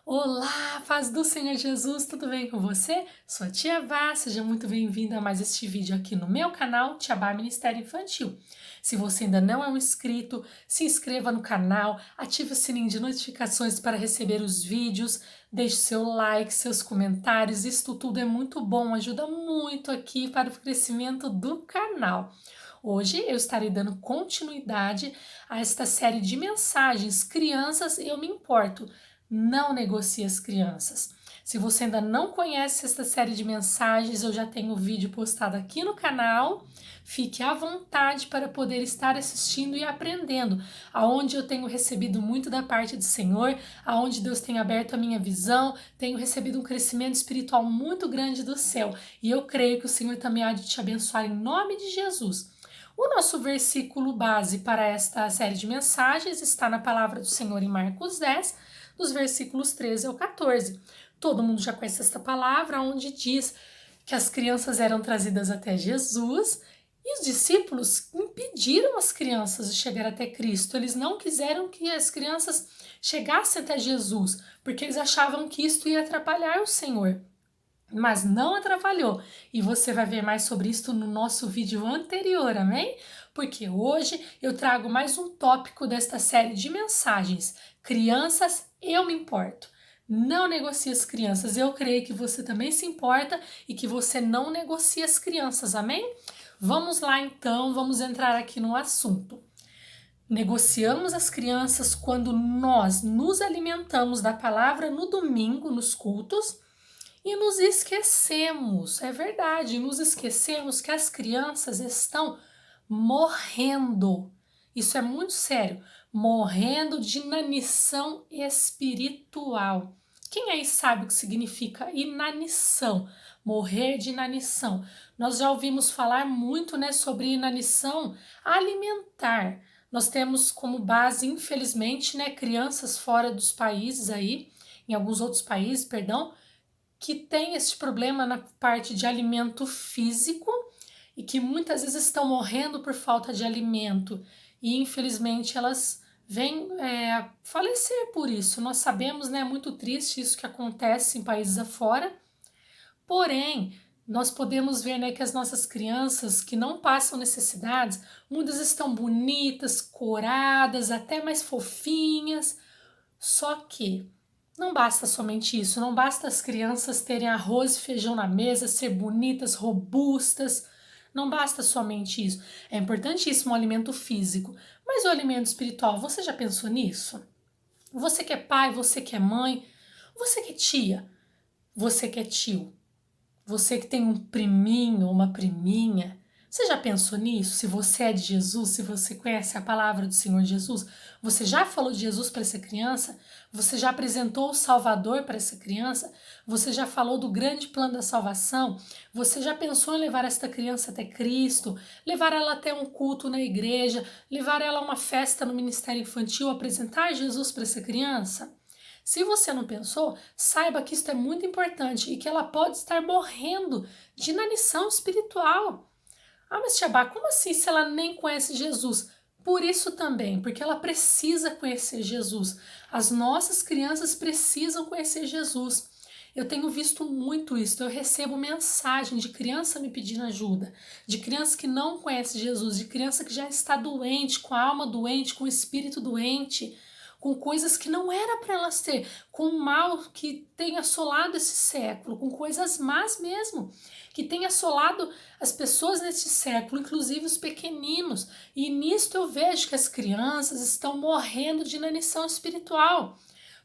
Olá, paz do Senhor Jesus, tudo bem com você? Sou a Tia Vá, seja muito bem-vinda a mais este vídeo aqui no meu canal Tia Vá Ministério Infantil. Se você ainda não é um inscrito, se inscreva no canal, ative o sininho de notificações para receber os vídeos, deixe seu like, seus comentários, isto tudo é muito bom, ajuda muito aqui para o crescimento do canal. Hoje eu estarei dando continuidade a esta série de mensagens Crianças, eu me importo. Não negocie as crianças. Se você ainda não conhece esta série de mensagens, eu já tenho o vídeo postado aqui no canal. Fique à vontade para poder estar assistindo e aprendendo, aonde eu tenho recebido muito da parte do Senhor, aonde Deus tem aberto a minha visão, tenho recebido um crescimento espiritual muito grande do céu, e eu creio que o Senhor também há de te abençoar em nome de Jesus. O nosso versículo base para esta série de mensagens está na palavra do Senhor em Marcos 10, dos versículos 13 ao 14. Todo mundo já conhece esta palavra, onde diz que as crianças eram trazidas até Jesus e os discípulos impediram as crianças de chegar até Cristo. Eles não quiseram que as crianças chegassem até Jesus, porque eles achavam que isto ia atrapalhar o Senhor. Mas não atrapalhou. E você vai ver mais sobre isso no nosso vídeo anterior, amém? Porque hoje eu trago mais um tópico desta série de mensagens. Crianças, eu me importo. Não negocie as crianças. Eu creio que você também se importa e que você não negocia as crianças, amém? Vamos lá então, vamos entrar aqui no assunto. Negociamos as crianças quando nós nos alimentamos da palavra no domingo, nos cultos, e nos esquecemos, é verdade, nos esquecemos que as crianças estão morrendo. Isso é muito sério, morrendo de inanição espiritual. Quem aí sabe o que significa inanição? Morrer de inanição. Nós já ouvimos falar muito, né, sobre inanição alimentar. Nós temos como base, infelizmente, né, crianças fora dos países aí, em alguns outros países, perdão, que tem esse problema na parte de alimento físico e que muitas vezes estão morrendo por falta de alimento e infelizmente elas vêm falecer por isso. Nós sabemos, né, é muito triste isso que acontece em países afora, porém nós podemos ver, né, que as nossas crianças que não passam necessidades, muitas estão bonitas, coradas, até mais fofinhas, só que não basta somente isso, não basta as crianças terem arroz e feijão na mesa, ser bonitas, robustas, não basta somente isso. É importantíssimo o alimento físico, mas o alimento espiritual, você já pensou nisso? Você que é pai, você que é mãe, você que é tia, você que é tio, você que tem um priminho ou uma priminha, você já pensou nisso? Se você é de Jesus, se você conhece a palavra do Senhor Jesus, você já falou de Jesus para essa criança? Você já apresentou o Salvador para essa criança? Você já falou do grande plano da salvação? Você já pensou em levar esta criança até Cristo? Levar ela até um culto na igreja? Levar ela a uma festa no ministério infantil? Apresentar Jesus para essa criança? Se você não pensou, saiba que isso é muito importante e que ela pode estar morrendo de inanição espiritual. Ah, mas Tiabá, como assim se ela nem conhece Jesus? Por isso também, porque ela precisa conhecer Jesus. As nossas crianças precisam conhecer Jesus. Eu tenho visto muito isso, eu recebo mensagem de criança me pedindo ajuda, de criança que não conhece Jesus, de criança que já está doente, com a alma doente, com o espírito doente, com coisas que não era para elas ter, com o mal que tem assolado esse século, com coisas más mesmo, que tem assolado as pessoas nesse século, inclusive os pequeninos. E nisto eu vejo que as crianças estão morrendo de inanição espiritual.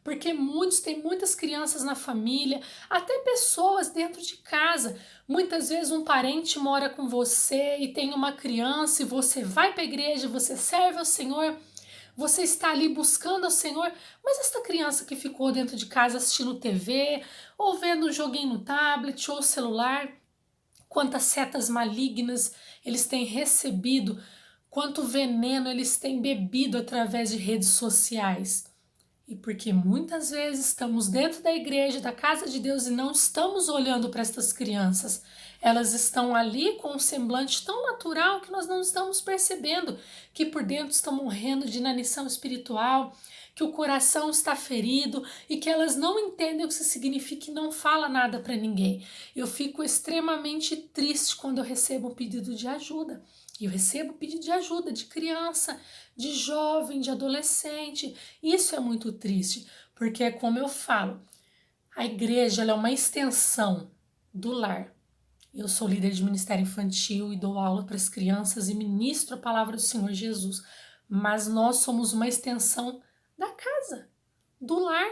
Porque tem muitas crianças na família, até pessoas dentro de casa. Muitas vezes um parente mora com você e tem uma criança e você vai para a igreja, você serve ao Senhor, você está ali buscando ao Senhor, mas esta criança que ficou dentro de casa assistindo TV, ou vendo um joguinho no tablet ou celular, quantas setas malignas eles têm recebido, quanto veneno eles têm bebido através de redes sociais. E porque muitas vezes estamos dentro da igreja, da casa de Deus e não estamos olhando para estas crianças. Elas estão ali com um semblante tão natural que nós não estamos percebendo que por dentro estão morrendo de inanição espiritual, que o coração está ferido e que elas não entendem o que isso significa e não fala nada para ninguém. Eu fico extremamente triste quando eu recebo um pedido de ajuda. E eu recebo pedido de ajuda de criança, de jovem, de adolescente. Isso é muito triste, porque é como eu falo, a igreja ela é uma extensão do lar. Eu sou líder de ministério infantil e dou aula para as crianças e ministro a palavra do Senhor Jesus. Mas nós somos uma extensão da casa, do lar,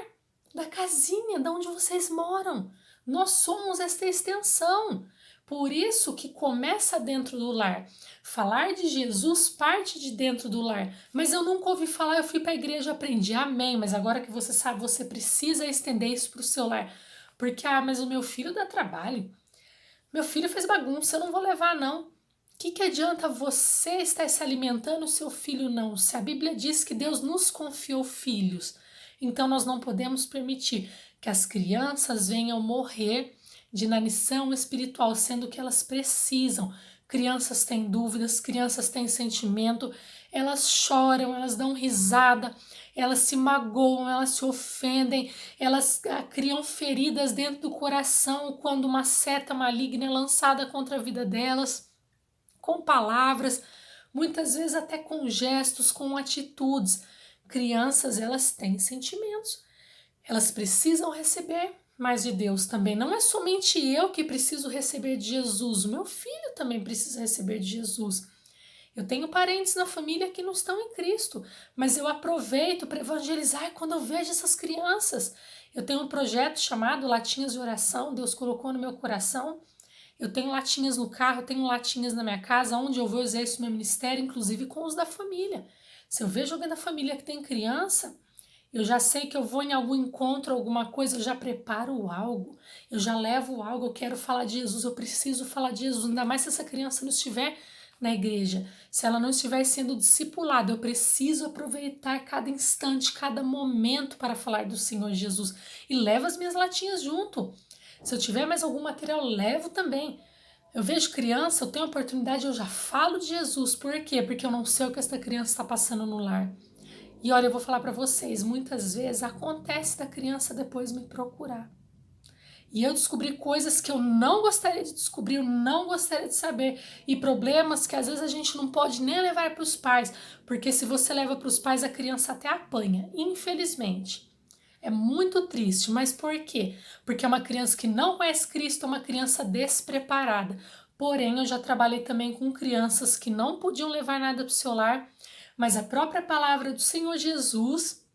da casinha, de onde vocês moram. Nós somos esta extensão. Por isso que começa dentro do lar. Falar de Jesus parte de dentro do lar. Mas eu nunca ouvi falar, eu fui para a igreja, aprendi. Amém. Mas agora que você sabe, você precisa estender isso para o seu lar. Porque, mas o meu filho dá trabalho. Meu filho fez bagunça, eu não vou levar não. O que adianta você estar se alimentando, o seu filho não? Se a Bíblia diz que Deus nos confiou filhos, então nós não podemos permitir que as crianças venham morrer de inanição espiritual, sendo que elas precisam. Crianças têm dúvidas, crianças têm sentimento, elas choram, elas dão risada, elas se magoam, elas se ofendem, elas criam feridas dentro do coração quando uma seta maligna é lançada contra a vida delas, com palavras, muitas vezes até com gestos, com atitudes. Crianças, elas têm sentimentos, elas precisam receber mais de Deus também. Não é somente eu que preciso receber de Jesus, o meu filho também precisa receber de Jesus. Eu tenho parentes na família que não estão em Cristo, mas eu aproveito para evangelizar quando eu vejo essas crianças. Eu tenho um projeto chamado Latinhas de Oração, Deus colocou no meu coração. Eu tenho latinhas no carro, tenho latinhas na minha casa, onde eu vou exercer meu ministério, inclusive com os da família. Se eu vejo alguém da família que tem criança, eu já sei que eu vou em algum encontro, alguma coisa, eu já preparo algo, eu já levo algo, eu quero falar de Jesus, eu preciso falar de Jesus, ainda mais se essa criança não estiver na igreja, se ela não estiver sendo discipulada, eu preciso aproveitar cada instante, cada momento para falar do Senhor Jesus e levo as minhas latinhas junto. Se eu tiver mais algum material, eu levo também. Eu vejo criança, eu tenho oportunidade, eu já falo de Jesus. Por quê? Porque eu não sei o que essa criança está passando no lar. E olha, eu vou falar para vocês, muitas vezes acontece da criança depois me procurar. E eu descobri coisas que eu não gostaria de descobrir, eu não gostaria de saber. E problemas que às vezes a gente não pode nem levar para os pais. Porque se você leva para os pais, a criança até apanha, infelizmente. É muito triste, mas por quê? Porque é uma criança que não conhece Cristo, é uma criança despreparada. Porém, eu já trabalhei também com crianças que não podiam levar nada para o seu lar, mas a própria palavra do Senhor Jesus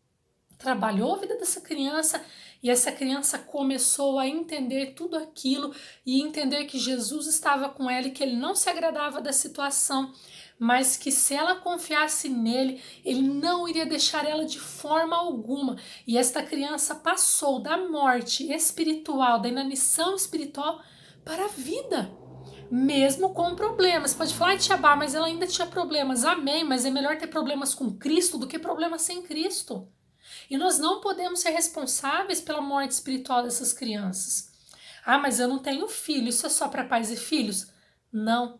trabalhou a vida dessa criança e essa criança começou a entender tudo aquilo e entender que Jesus estava com ela e que ele não se agradava da situação, mas que se ela confiasse nele, ele não iria deixar ela de forma alguma. E esta criança passou da morte espiritual, da inanição espiritual para a vida. Mesmo com problemas. Pode falar, Tia Bá, mas ela ainda tinha problemas. Amém, mas é melhor ter problemas com Cristo do que problemas sem Cristo. E nós não podemos ser responsáveis pela morte espiritual dessas crianças. Ah, mas eu não tenho filho, isso é só para pais e filhos? Não.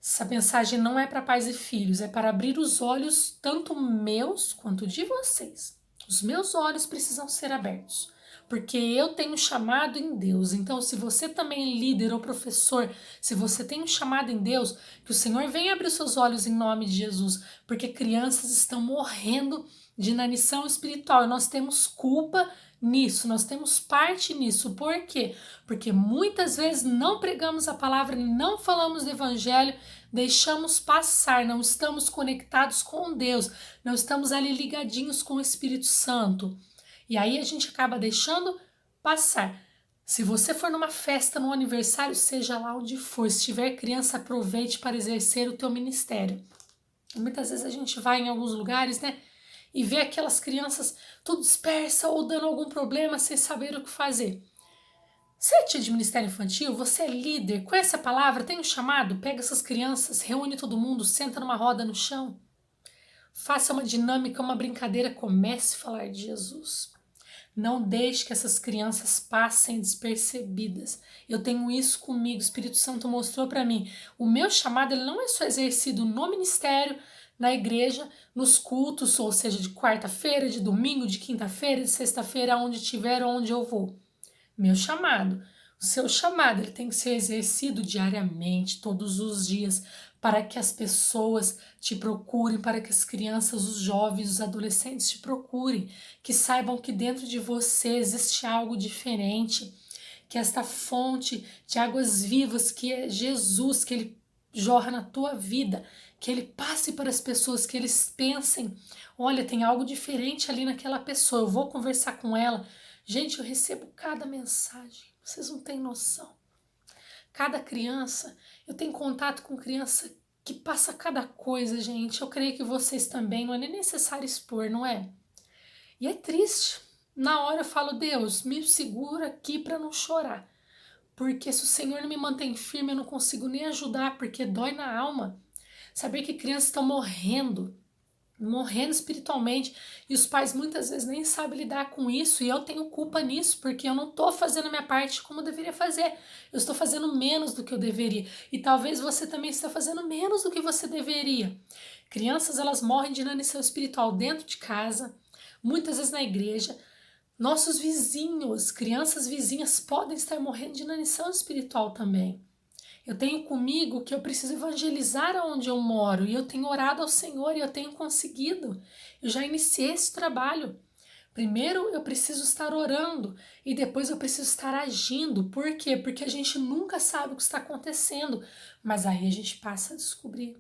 Essa mensagem não é para pais e filhos, é para abrir os olhos, tanto meus quanto de vocês. Os meus olhos precisam ser abertos, porque eu tenho um chamado em Deus. Então, se você também é líder ou professor, se você tem um chamado em Deus, que o Senhor venha abrir os seus olhos em nome de Jesus, porque crianças estão morrendo de inanição espiritual e nós temos culpa nisso, nós temos parte nisso. Por quê? Porque muitas vezes não pregamos a palavra, não falamos do evangelho, deixamos passar, não estamos conectados com Deus, não estamos ali ligadinhos com o Espírito Santo. E aí a gente acaba deixando passar. Se você for numa festa, num aniversário, seja lá onde for, se tiver criança, aproveite para exercer o teu ministério. Muitas vezes a gente vai em alguns lugares, né? E vê aquelas crianças tudo dispersas ou dando algum problema sem saber o que fazer. Você é tia de ministério infantil, você é líder, conhece a palavra, tem um chamado, pega essas crianças, reúne todo mundo, senta numa roda no chão. Faça uma dinâmica, uma brincadeira, comece a falar de Jesus. Não deixe que essas crianças passem despercebidas. Eu tenho isso comigo, o Espírito Santo mostrou para mim. O meu chamado ele não é só exercido no ministério, na igreja, nos cultos, ou seja, de quarta-feira, de domingo, de quinta-feira, de sexta-feira, onde tiver, onde eu vou. Meu chamado, o seu chamado, ele tem que ser exercido diariamente, todos os dias, para que as pessoas te procurem, para que as crianças, os jovens, os adolescentes te procurem, que saibam que dentro de você existe algo diferente, que esta fonte de águas vivas, que é Jesus, que ele jorra na tua vida, que ele passe para as pessoas, que eles pensem, olha, tem algo diferente ali naquela pessoa, eu vou conversar com ela. Gente, eu recebo cada mensagem, vocês não têm noção. Cada criança, eu tenho contato com criança que passa cada coisa, gente. Eu creio que vocês também, não é nem necessário expor, não é? E é triste. Na hora eu falo, Deus, me segura aqui para não chorar. Porque se o Senhor não me mantém firme, eu não consigo nem ajudar, porque dói na alma. Saber que crianças estão morrendo espiritualmente, e os pais muitas vezes nem sabem lidar com isso, e eu tenho culpa nisso, porque eu não estou fazendo a minha parte como eu deveria fazer, eu estou fazendo menos do que eu deveria, e talvez você também está fazendo menos do que você deveria. Crianças, elas morrem de inanição espiritual dentro de casa, muitas vezes na igreja. Nossos vizinhos, crianças vizinhas podem estar morrendo de inanição espiritual também. Eu tenho comigo que eu preciso evangelizar aonde eu moro, e eu tenho orado ao Senhor e eu tenho conseguido. Eu já iniciei esse trabalho. Primeiro eu preciso estar orando e depois eu preciso estar agindo. Por quê? Porque a gente nunca sabe o que está acontecendo, mas aí a gente passa a descobrir.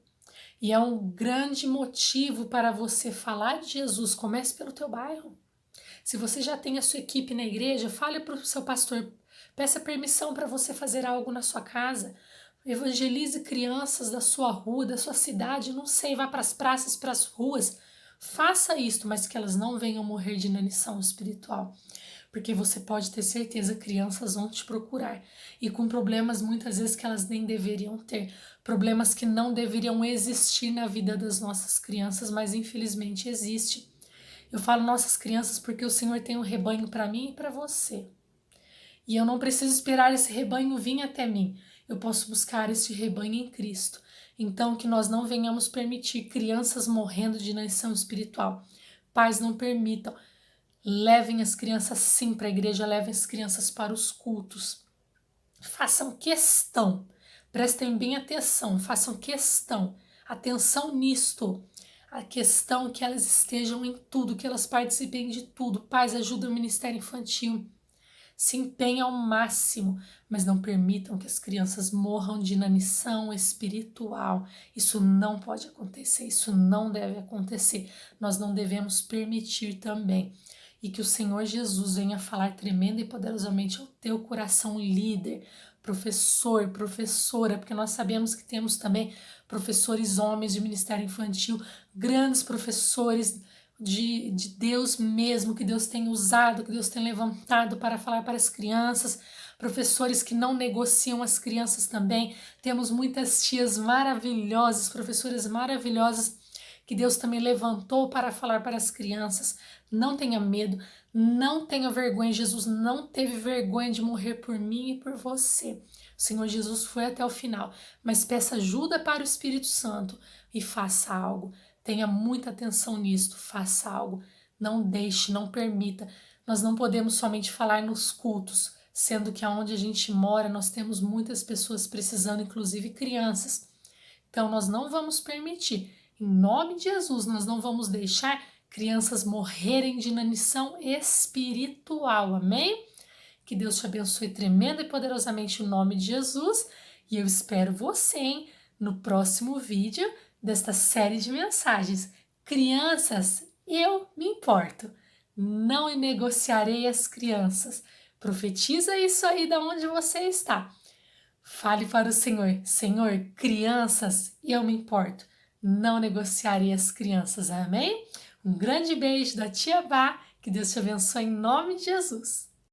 E é um grande motivo para você falar de Jesus. Comece pelo teu bairro. Se você já tem a sua equipe na igreja, fale para o seu pastor, peça permissão para você fazer algo na sua casa. Evangelize crianças da sua rua, da sua cidade, não sei, vá para as praças, para as ruas. Faça isto, mas que elas não venham morrer de inanição espiritual. Porque você pode ter certeza, crianças vão te procurar. E com problemas muitas vezes que elas nem deveriam ter. Problemas que não deveriam existir na vida das nossas crianças, mas infelizmente existe. Eu falo nossas crianças porque o Senhor tem um rebanho para mim e para você. E eu não preciso esperar esse rebanho vir até mim. Eu posso buscar esse rebanho em Cristo. Então, que nós não venhamos permitir crianças morrendo de inanição espiritual. Pais, não permitam. Levem as crianças sim para a igreja, levem as crianças para os cultos. Façam questão. Prestem bem atenção, façam questão. Atenção nisto. A questão que elas estejam em tudo, que elas participem de tudo. Pais, ajudem o Ministério Infantil. Se empenhem ao máximo, mas não permitam que as crianças morram de inanição espiritual. Isso não pode acontecer, isso não deve acontecer. Nós não devemos permitir também. E que o Senhor Jesus venha falar tremenda e poderosamente ao teu coração, líder, professor, professora, porque nós sabemos que temos também professores homens de Ministério Infantil, grandes professores de Deus mesmo, que Deus tem usado, que Deus tem levantado para falar para as crianças, professores que não negociam as crianças também. Temos muitas tias maravilhosas, professoras maravilhosas, que Deus também levantou para falar para as crianças. Não tenha medo, não tenha vergonha. Jesus não teve vergonha de morrer por mim e por você. O Senhor Jesus foi até o final, mas peça ajuda para o Espírito Santo e faça algo. Tenha muita atenção nisto, faça algo, não deixe, não permita. Nós não podemos somente falar nos cultos, sendo que aonde a gente mora nós temos muitas pessoas precisando, inclusive crianças. Então nós não vamos permitir, em nome de Jesus, nós não vamos deixar crianças morrerem de inanição espiritual, amém? Que Deus te abençoe tremenda e poderosamente em nome de Jesus, e eu espero você, hein, no próximo vídeo desta série de mensagens. Crianças, eu me importo. Não negociarei as crianças. Profetiza isso aí da onde você está. Fale para o Senhor: Senhor, crianças, eu me importo. Não negociarei as crianças. Amém? Um grande beijo da tia Vá. Que Deus te abençoe em nome de Jesus.